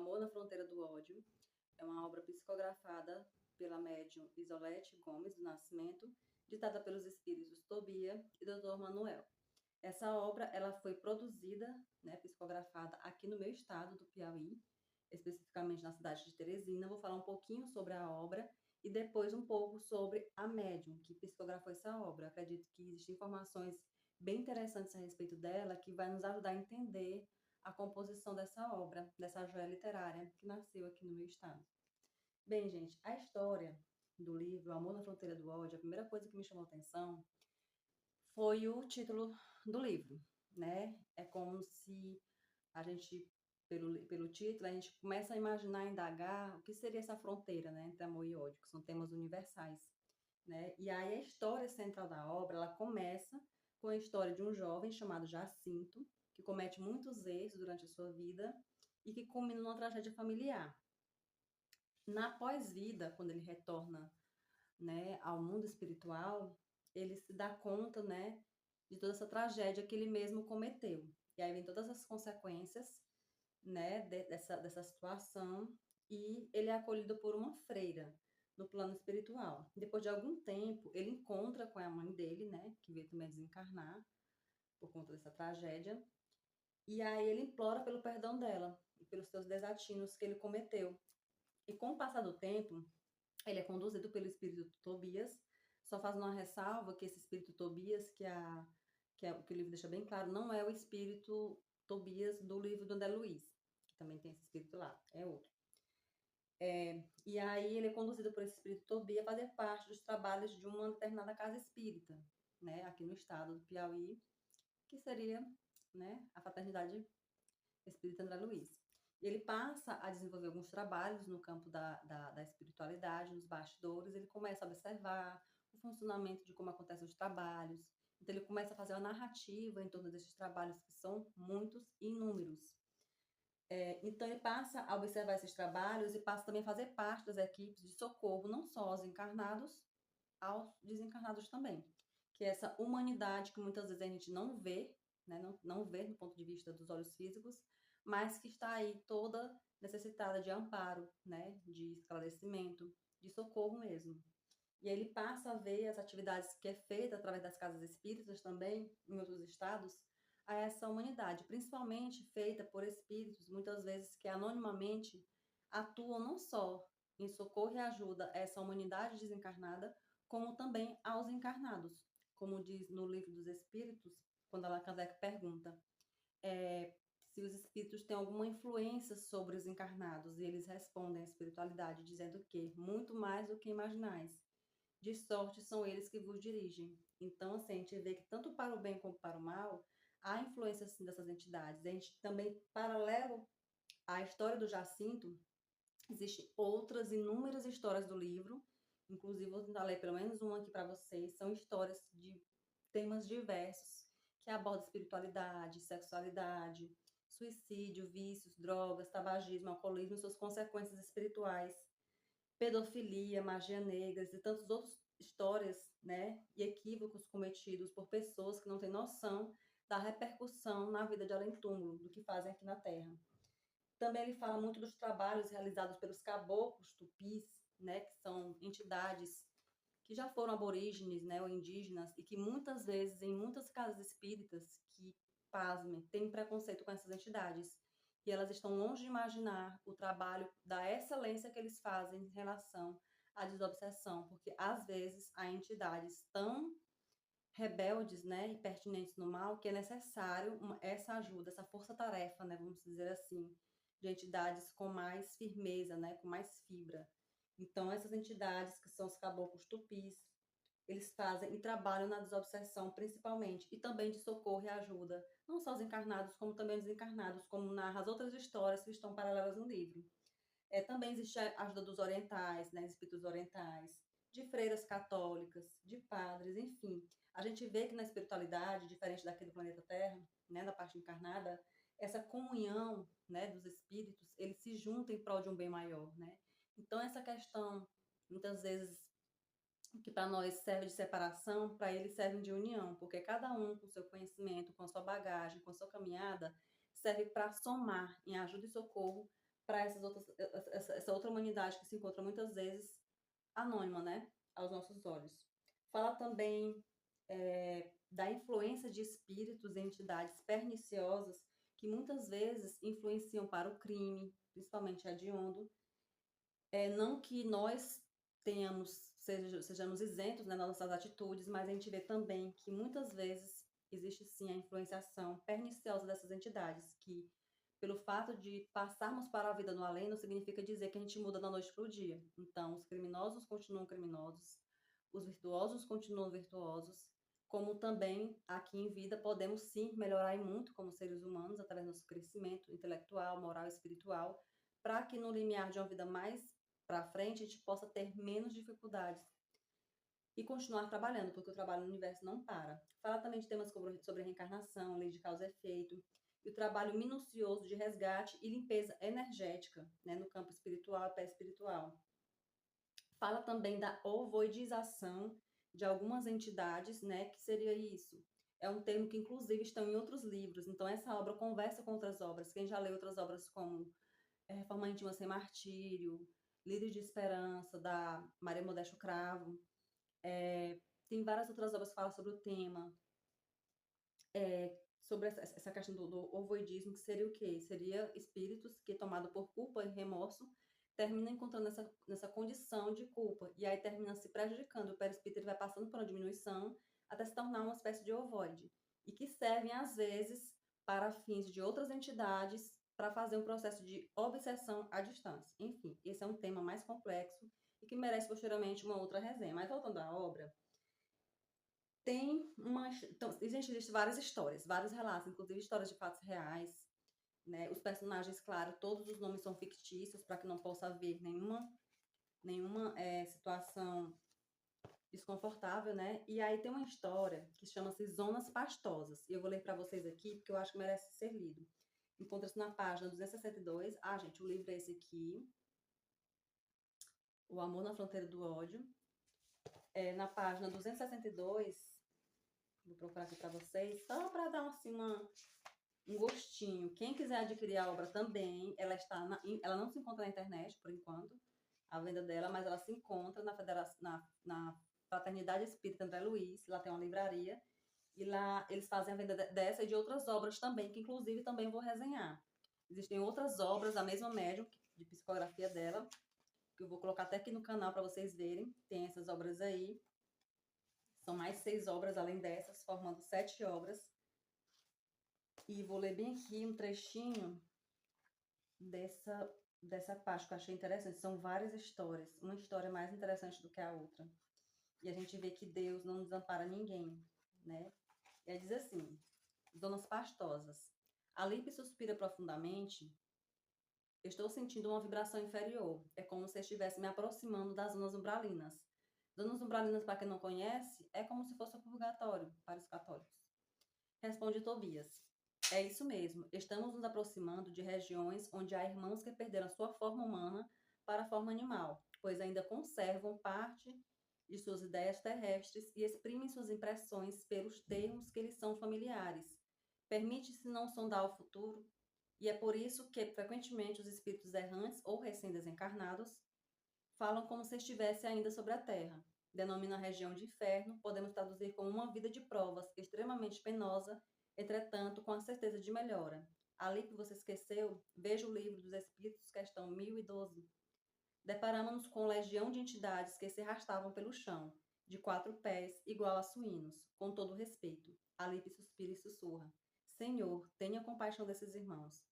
Amor na Fronteira do Ódio. É uma obra psicografada pela médium Isolete Gomes do Nascimento, ditada pelos espíritos Tobia e Dr. Manuel. Essa obra ela foi produzida, psicografada aqui no meu estado do Piauí, especificamente na cidade de Teresina. Vou falar um pouquinho sobre a obra e depois um pouco sobre a médium que psicografou essa obra. Eu acredito que existem informações bem interessantes a respeito dela que vai nos ajudar a entender a composição dessa obra, dessa joia literária que nasceu aqui no meu estado. Bem, gente, a história do livro Amor na Fronteira do Ódio, a primeira coisa que me chamou a atenção foi o título do livro, né? É como se a gente, pelo título, a gente começa a imaginar, a indagar o que seria essa fronteira, né, entre amor e ódio, que são temas universais, né? E aí a história central da obra, ela começa com a história de um jovem chamado Jacinto, que comete muitos erros durante a sua vida e que culmina numa tragédia familiar. Na pós-vida, quando ele retorna, né, ao mundo espiritual, ele se dá conta, né, de toda essa tragédia que ele mesmo cometeu. E aí vem todas as consequências, né, dessa situação, e ele é acolhido por uma freira no plano espiritual. Depois de algum tempo, ele encontra com a mãe dele, né, que veio também desencarnar por conta dessa tragédia, e aí ele implora pelo perdão dela e pelos seus desatinos que ele cometeu. E com o passar do tempo, ele é conduzido pelo espírito Tobias, só faz uma ressalva que esse espírito Tobias, que o livro deixa bem claro, não é o espírito Tobias do livro do André Luiz, que também tem esse espírito lá, é outro. E aí ele é conduzido por esse espírito Tobias a fazer parte dos trabalhos de uma determinada casa espírita, né, aqui no estado do Piauí, que seria, né, a Fraternidade Espírita André Luiz. E ele passa a desenvolver alguns trabalhos no campo da espiritualidade, nos bastidores. Ele começa a observar o funcionamento de como acontecem os trabalhos. Então, ele começa a fazer uma narrativa em torno desses trabalhos, que são muitos e inúmeros. Então, ele passa a observar esses trabalhos e passa também a fazer parte das equipes de socorro, não só aos encarnados, aos desencarnados também. Que é essa humanidade que muitas vezes a gente não vê, né, não vê do ponto de vista dos olhos físicos, mas que está aí toda necessitada de amparo, né, de esclarecimento, de socorro mesmo. E ele passa a ver as atividades que é feita através das casas espíritas também, em outros estados, a essa humanidade, principalmente feita por espíritos, muitas vezes que anonimamente atuam não só em socorro e ajuda a essa humanidade desencarnada, como também aos encarnados. Como diz no Livro dos Espíritos, quando Allan Kardec pergunta se os espíritos têm alguma influência sobre os encarnados, e eles respondem à espiritualidade dizendo que muito mais do que imaginais. De sorte são eles que vos dirigem. Então, assim, a gente vê que tanto para o bem como para o mal, há influência assim, dessas entidades. A gente também, paralelo à história do Jacinto, existem outras inúmeras histórias do livro, inclusive vou tentar ler pelo menos uma aqui para vocês. São histórias de temas diversos, que abordam espiritualidade, sexualidade, suicídio, vícios, drogas, tabagismo, alcoolismo e suas consequências espirituais, pedofilia, magia negra e tantas outras histórias, né, e equívocos cometidos por pessoas que não têm noção da repercussão na vida de além-túmulo, do que fazem aqui na Terra. Também ele fala muito dos trabalhos realizados pelos caboclos tupis, né, que são entidades que já foram aborígenes, né, ou indígenas, e que muitas vezes, em muitas casas espíritas, que, pasmem, têm preconceito com essas entidades. E elas estão longe de imaginar o trabalho da excelência que eles fazem em relação à desobsessão, porque, às vezes, há entidades tão rebeldes, né, e pertinentes no mal, que é necessário essa ajuda, essa força-tarefa, né, vamos dizer assim, de entidades com mais firmeza, né, com mais fibra. Então, essas entidades, que são os caboclos tupis, eles fazem e trabalham na desobsessão principalmente, e também de socorro e ajuda, não só os encarnados, como também os desencarnados, como narra as outras histórias que estão paralelas no livro. Também existe a ajuda dos orientais, né, espíritos orientais, de freiras católicas, de padres, enfim. A gente vê que na espiritualidade, diferente daqui do planeta Terra, né, da parte encarnada, essa comunhão, né, dos espíritos, eles se juntam em prol de um bem maior, né? Então, essa questão, muitas vezes, que para nós serve de separação, para eles servem de união, porque cada um com seu conhecimento, com a sua bagagem, com a sua caminhada, serve para somar em ajuda e socorro para essa outra humanidade que se encontra muitas vezes anônima, né, aos nossos olhos. Fala também da influência de espíritos e entidades perniciosas que muitas vezes influenciam para o crime, principalmente hediondo. Não que nós sejamos isentos, né, nas nossas atitudes, mas a gente vê também que muitas vezes existe sim a influenciação perniciosa dessas entidades, que pelo fato de passarmos para a vida no além, não significa dizer que a gente muda da noite para o dia. Então, os criminosos continuam criminosos, os virtuosos continuam virtuosos, como também aqui em vida podemos sim melhorar e muito como seres humanos através do nosso crescimento intelectual, moral e espiritual, para que no limiar de uma vida mais para frente a gente possa ter menos dificuldades e continuar trabalhando, porque o trabalho no universo não para. Fala também de temas sobre reencarnação, lei de causa e efeito, e o trabalho minucioso de resgate e limpeza energética, né, no campo espiritual e pré-espiritual. Fala também da ovoidização de algumas entidades, né, que seria isso. É um termo que, inclusive, está em outros livros. Então, essa obra conversa com outras obras. Quem já leu outras obras como Reforma Íntima Sem Martírio, Lírio de Esperança, da Maria Modesta Cravo, tem várias outras obras que falam sobre o tema, sobre essa questão do ovoidismo, que seria o quê? Seria espíritos que, tomado por culpa e remorso, terminam encontrando nessa condição de culpa, e aí termina se prejudicando. O perispírito ele vai passando por uma diminuição até se tornar uma espécie de ovoide, e que servem, às vezes, para fins de outras entidades, para fazer um processo de obsessão à distância. Enfim, esse é um tema mais complexo e que merece posteriormente uma outra resenha. Mas voltando à obra, então, existem várias histórias, vários relatos, inclusive histórias de fatos reais, né? Os personagens, claro, todos os nomes são fictícios para que não possa haver nenhuma situação desconfortável, né? E aí tem uma história que chama-se Zonas Pastosas. E eu vou ler para vocês aqui porque eu acho que merece ser lido. Encontra-se na página 262. Ah, gente, o livro é esse aqui. O Amor na Fronteira do Ódio. Na página 262, vou procurar aqui para vocês, só para dar assim um gostinho. Quem quiser adquirir a obra também, ela não se encontra na internet, por enquanto, a venda dela, mas ela se encontra na Fraternidade Espírita André Luiz, lá tem uma livraria, e lá eles fazem a venda dessa e de outras obras também, que inclusive também vou resenhar. Existem outras obras da mesma médium, de psicografia dela, que eu vou colocar até aqui no canal para vocês verem. Tem essas obras aí. São mais 6 obras além dessas, formando 7 obras. E vou ler bem aqui um trechinho dessa parte que eu achei interessante. São várias histórias, uma história mais interessante do que a outra. E a gente vê que Deus não desampara ninguém, né? E aí diz assim: Zonas pastosas. Alipe suspira profundamente. Estou sentindo uma vibração inferior. É como se estivesse me aproximando das zonas umbralinas. Zonas umbralinas, para quem não conhece, é como se fosse o purgatório para os católicos. Responde Tobias. É isso mesmo. Estamos nos aproximando de regiões onde há irmãos que perderam sua forma humana para a forma animal, pois ainda conservam parte de suas ideias terrestres e exprimem suas impressões pelos termos que lhes são familiares. Permite-se não sondar o futuro, e é por isso que, frequentemente, os espíritos errantes ou recém-desencarnados falam como se estivesse ainda sobre a Terra. Denomina a região de inferno, podemos traduzir como uma vida de provas extremamente penosa, entretanto, com a certeza de melhora. Ali que você esqueceu, veja o livro dos Espíritos, questão 1012. Deparamos-nos com legião de entidades que se arrastavam pelo chão, de 4 pés, igual a suínos, com todo respeito. Alipe suspira e sussurra. Senhor, tenha compaixão desses irmãos.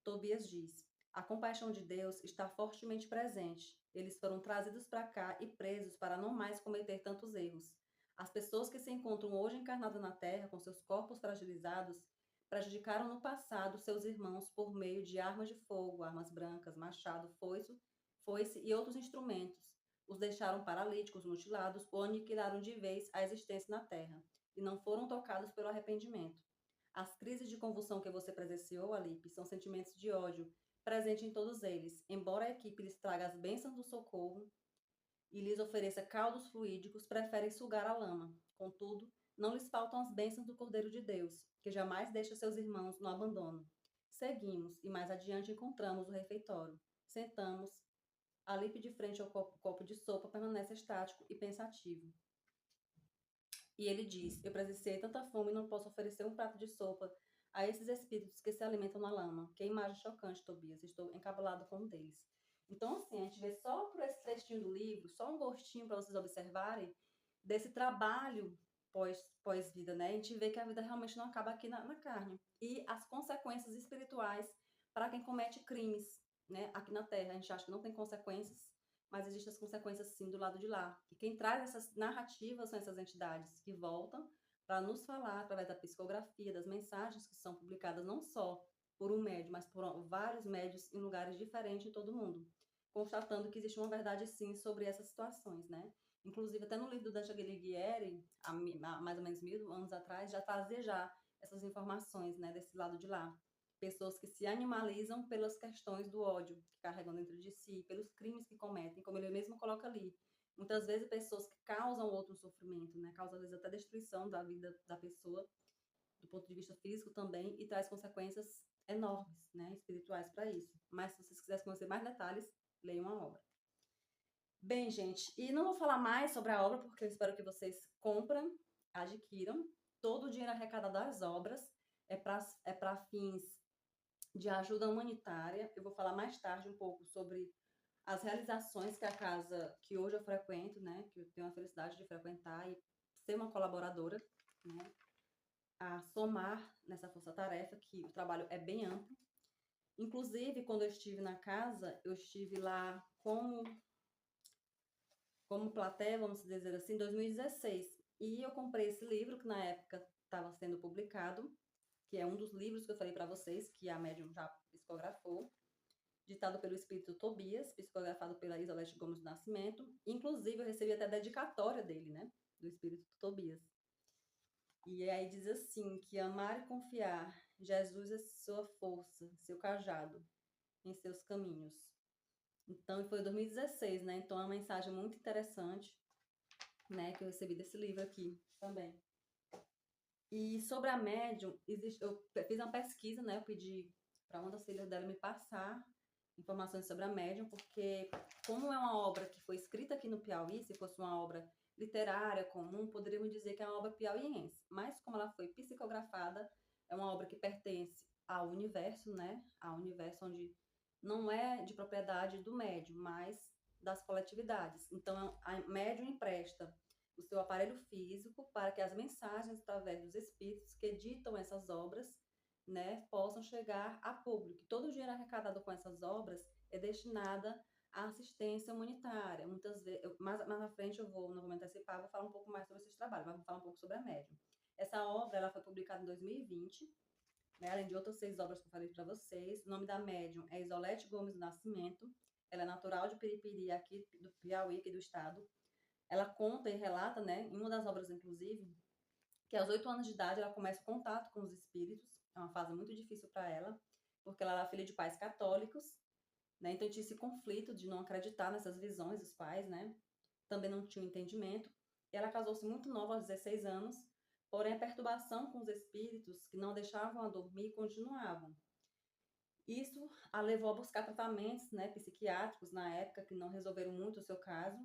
Tobias diz: a compaixão de Deus está fortemente presente. Eles foram trazidos para cá e presos para não mais cometer tantos erros. As pessoas que se encontram hoje encarnadas na Terra com seus corpos fragilizados prejudicaram no passado seus irmãos por meio de armas de fogo, armas brancas, machado, foice e outros instrumentos. Os deixaram paralíticos, mutilados ou aniquilaram de vez a existência na Terra e não foram tocados pelo arrependimento. As crises de convulsão que você presenciou, Alipe, são sentimentos de ódio presentes em todos eles, embora a equipe lhes traga as bênçãos do socorro e lhes ofereça caldos fluídicos, preferem sugar a lama. Contudo, não lhes faltam as bênçãos do Cordeiro de Deus, que jamais deixa seus irmãos no abandono. Seguimos, e mais adiante encontramos o refeitório. sentamos, ali de frente ao copo de sopa, permanece estático e pensativo. E ele diz: eu presenciei tanta fome e não posso oferecer um prato de sopa a esses espíritos que se alimentam na lama. Que imagem chocante, Tobias. Estou encabulado com um deles. Então, assim, a gente vê só por esse trechinho do livro, só um gostinho para vocês observarem desse trabalho pós-vida, né? A gente vê que a vida realmente não acaba aqui na carne. E as consequências espirituais para quem comete crimes, né? Aqui na Terra. A gente acha que não tem consequências, mas existem as consequências sim do lado de lá. E quem traz essas narrativas são essas entidades que voltam para nos falar através da psicografia, das mensagens que são publicadas não só por um médium, mas por vários médios em lugares diferentes em todo o mundo, constatando que existe uma verdade sim sobre essas situações, né? Inclusive, até no livro do Dante Alighieri, há mais ou menos 1000 anos atrás, já trazia já essas informações, né, desse lado de lá. Pessoas que se animalizam pelas questões do ódio que carregam dentro de si, pelos crimes que cometem, como ele mesmo coloca ali. Muitas vezes pessoas que causam outro sofrimento, né? Causam às vezes até destruição da vida da pessoa, do ponto de vista físico também, e traz consequências enormes, né? Espirituais para isso. Mas se vocês quiserem conhecer mais detalhes, leiam a obra. Bem, gente, e não vou falar mais sobre a obra, porque eu espero que vocês comprem, adquiram. Todo o dinheiro arrecadado das obras é para fins de ajuda humanitária. Eu vou falar mais tarde um pouco sobre as realizações que a casa que hoje eu frequento, né, que eu tenho a felicidade de frequentar e ser uma colaboradora, né, a somar nessa força-tarefa, que o trabalho é bem amplo. Inclusive, quando eu estive na casa, eu estive lá como plateia, vamos dizer assim, em 2016. E eu comprei esse livro, que na época estava sendo publicado, que é um dos livros que eu falei para vocês, que a médium já psicografou, ditado pelo espírito Tobias, psicografado pela Isolete Gomes do Nascimento. Inclusive, eu recebi até a dedicatória dele, né? Do espírito Tobias. E aí diz assim, que amar e confiar, Jesus é sua força, seu cajado, em seus caminhos. Então, foi em 2016, né? Então, é uma mensagem muito interessante, né? Que eu recebi desse livro aqui também. E sobre a médium, eu fiz uma pesquisa, né? Eu pedi para uma das filhas dela me passar informações sobre a médium, porque como é uma obra que foi escrita aqui no Piauí, se fosse uma obra literária comum, poderíamos dizer que é uma obra piauiense. Mas como ela foi psicografada, é uma obra que pertence ao universo, né? Ao universo onde não é de propriedade do médium, mas das coletividades. Então, a médium empresta o seu aparelho físico para que as mensagens através dos espíritos que editam essas obras, né, possam chegar a público. Todo o dinheiro arrecadado com essas obras é destinada à assistência humanitária. Muitas vezes, mais na frente não vou me antecipar, vou falar um pouco mais sobre esse trabalho, mas vou falar um pouco sobre a médium. Essa obra ela foi publicada em 2020, né, além de outras 6 obras que eu falei para vocês. O nome da médium é Isolete Gomes do Nascimento. Ela é natural de Piripiri, aqui do Piauí, aqui do estado. Ela conta e relata, né, em uma das obras, inclusive, que aos 8 anos de idade ela começa o contato com os espíritos. É uma fase muito difícil para ela, porque ela era filha de pais católicos, né? Então tinha esse conflito de não acreditar nessas visões dos pais, né? Também não tinha entendimento. E ela casou-se muito nova, aos 16 anos, porém a perturbação com os espíritos que não deixavam a dormir continuavam. Isso a levou a buscar tratamentos, né, psiquiátricos na época, que não resolveram muito o seu caso,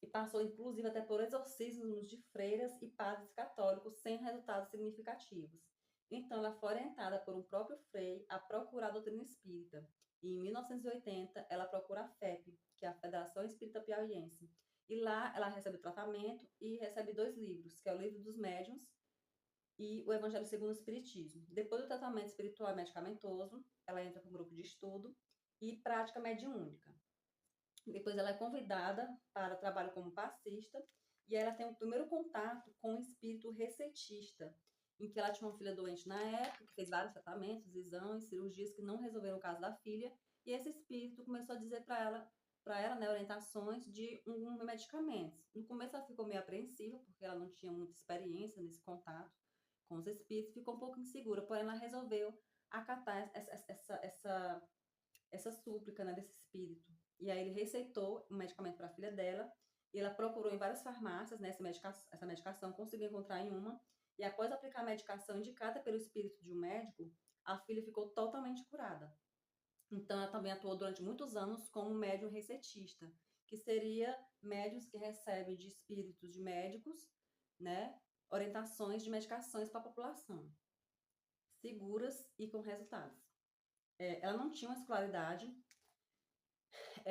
e passou inclusive até por exorcismos de freiras e padres católicos sem resultados significativos. Então ela foi orientada por um próprio frei a procurar a doutrina espírita. E em 1980 ela procura a FEP, que é a Federação Espírita Piauiense. E lá ela recebe tratamento e recebe 2 livros, que é o Livro dos Médiuns e o Evangelho segundo o Espiritismo. Depois do tratamento espiritual e medicamentoso, ela entra para um grupo de estudo e prática mediúnica. Depois ela é convidada para trabalho como passista e ela tem o primeiro contato com o espírito recetista, em que ela tinha uma filha doente na época, que fez vários tratamentos, exames, cirurgias que não resolveram o caso da filha, e esse espírito começou a dizer para ela, né, orientações de medicamentos. No começo ela ficou meio apreensiva, porque ela não tinha muita experiência nesse contato com os espíritos, ficou um pouco insegura, porém ela resolveu acatar essa súplica, né, desse espírito. E aí ele receitou um medicamento para a filha dela, e ela procurou em várias farmácias, né, essa medicação, conseguiu encontrar em uma, e após aplicar a medicação indicada pelo espírito de um médico, a filha ficou totalmente curada. Então, ela também atuou durante muitos anos como médium recetista, que seria médiums que recebem de espíritos de médicos, né, orientações de medicações para a população, seguras e com resultados. Ela não tinha uma escolaridade,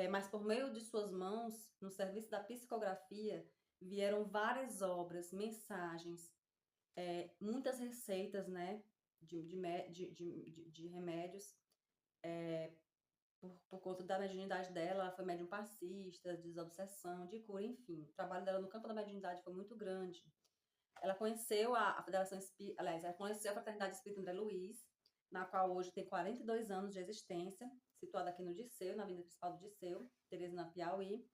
mas por meio de suas mãos, no serviço da psicografia, vieram várias obras, mensagens, muitas receitas, né, de remédios, por conta da mediunidade dela. Ela foi médium passista, desobsessão, de cura, enfim. O trabalho dela no campo da mediunidade foi muito grande. Ela conheceu a Federação Espírita, aliás, ela conheceu a Fraternidade Espírita André Luiz, na qual hoje tem 42 anos de existência, situada aqui no Disseu, na Avenida Principal do Disseu, Teresina, Piauí.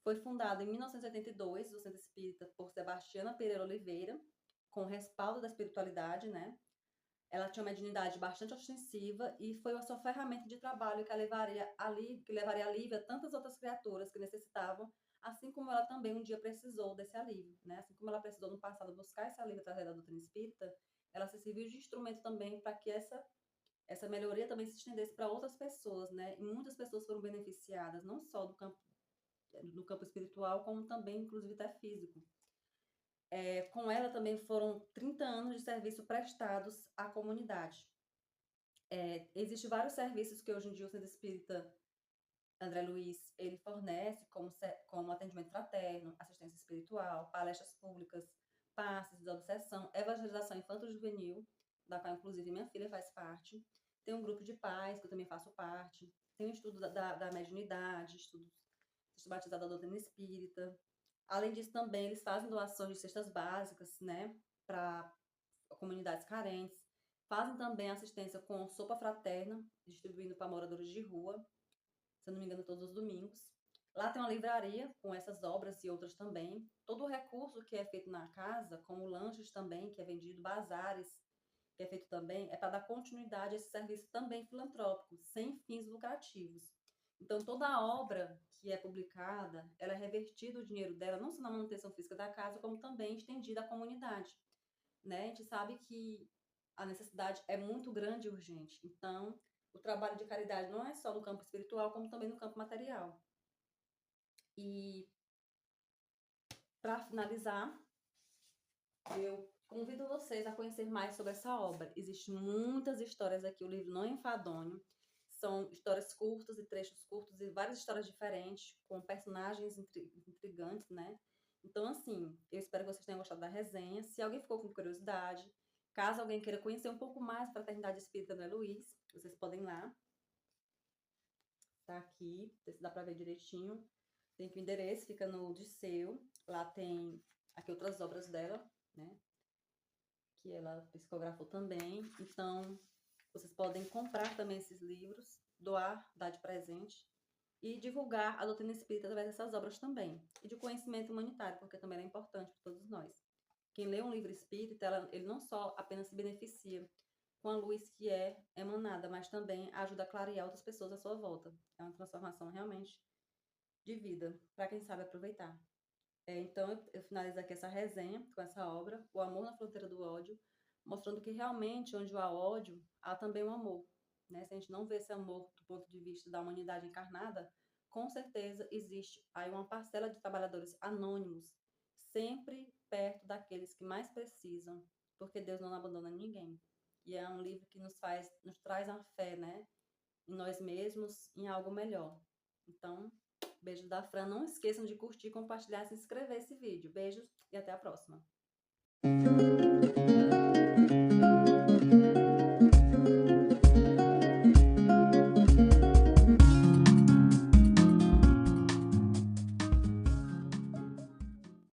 Foi fundada em 1982, o Centro Espírita, por Sebastiana Pereira Oliveira, com respaldo da espiritualidade, né? Ela tinha uma mediunidade bastante ostensiva e foi a sua ferramenta de trabalho que levaria alívio a tantas outras criaturas que necessitavam, assim como ela também um dia precisou desse alívio, né? Assim como ela precisou no passado buscar esse alívio através da doutrina espírita, ela se serviu de instrumento também para que essa melhoria também se estendesse para outras pessoas, né? E muitas pessoas foram beneficiadas, não só do campo espiritual, como também, inclusive, até físico. Com ela também foram 30 anos de serviço prestados à comunidade. Existem vários serviços que hoje em dia o Centro Espírita André Luiz ele fornece, como atendimento fraterno, assistência espiritual, palestras públicas, passes de obsessão, evangelização infanto-juvenil, da qual inclusive minha filha faz parte. Tem um grupo de pais, que eu também faço parte. Tem um estudo da mediunidade, estudos sistematizados da doutrina espírita. Além disso, também eles fazem doações de cestas básicas, né, para comunidades carentes. Fazem também assistência com sopa fraterna, distribuindo para moradores de rua, se eu não me engano, todos os domingos. Lá tem uma livraria com essas obras e outras também. Todo o recurso que é feito na casa, como lanches também, que é vendido, bazares, que é feito também, é para dar continuidade a esse serviço também filantrópico, sem fins lucrativos. Então, toda a obra que é publicada, ela é revertida o dinheiro dela, não só na manutenção física da casa, como também estendida à comunidade, né? A gente sabe que a necessidade é muito grande e urgente. Então, o trabalho de caridade não é só no campo espiritual, como também no campo material. E, para finalizar, eu convido vocês a conhecer mais sobre essa obra. Existem muitas histórias aqui, o livro não é enfadonho. São histórias curtas e trechos curtos e várias histórias diferentes, com personagens intrigantes, né? Então, assim, eu espero que vocês tenham gostado da resenha. Se alguém ficou com curiosidade, caso alguém queira conhecer um pouco mais a Fraternidade Espírita André Luiz, vocês podem ir lá. Tá aqui, não sei se dá pra ver direitinho. Tem aqui o endereço, fica no Disseu. Lá tem aqui outras obras dela, né? Que ela psicografou também. Então, vocês podem comprar também esses livros, doar, dar de presente e divulgar a doutrina espírita através dessas obras também. E de conhecimento humanitário, porque também é importante para todos nós. Quem lê um livro espírita, ele não só apenas se beneficia com a luz que é emanada, mas também ajuda a clarear outras pessoas à sua volta. É uma transformação realmente de vida, para quem sabe aproveitar. Então, eu finalizo aqui essa resenha com essa obra, O Amor na Fronteira do Ódio, mostrando que realmente onde há ódio, há também o amor. Né? Se a gente não vê esse amor do ponto de vista da humanidade encarnada, com certeza existe aí uma parcela de trabalhadores anônimos, sempre perto daqueles que mais precisam, porque Deus não abandona ninguém. E é um livro que nos traz a fé, né? Em nós mesmos, em algo melhor. Então, beijo da Fran. Não esqueçam de curtir, compartilhar, se inscrever esse vídeo. Beijos e até a próxima.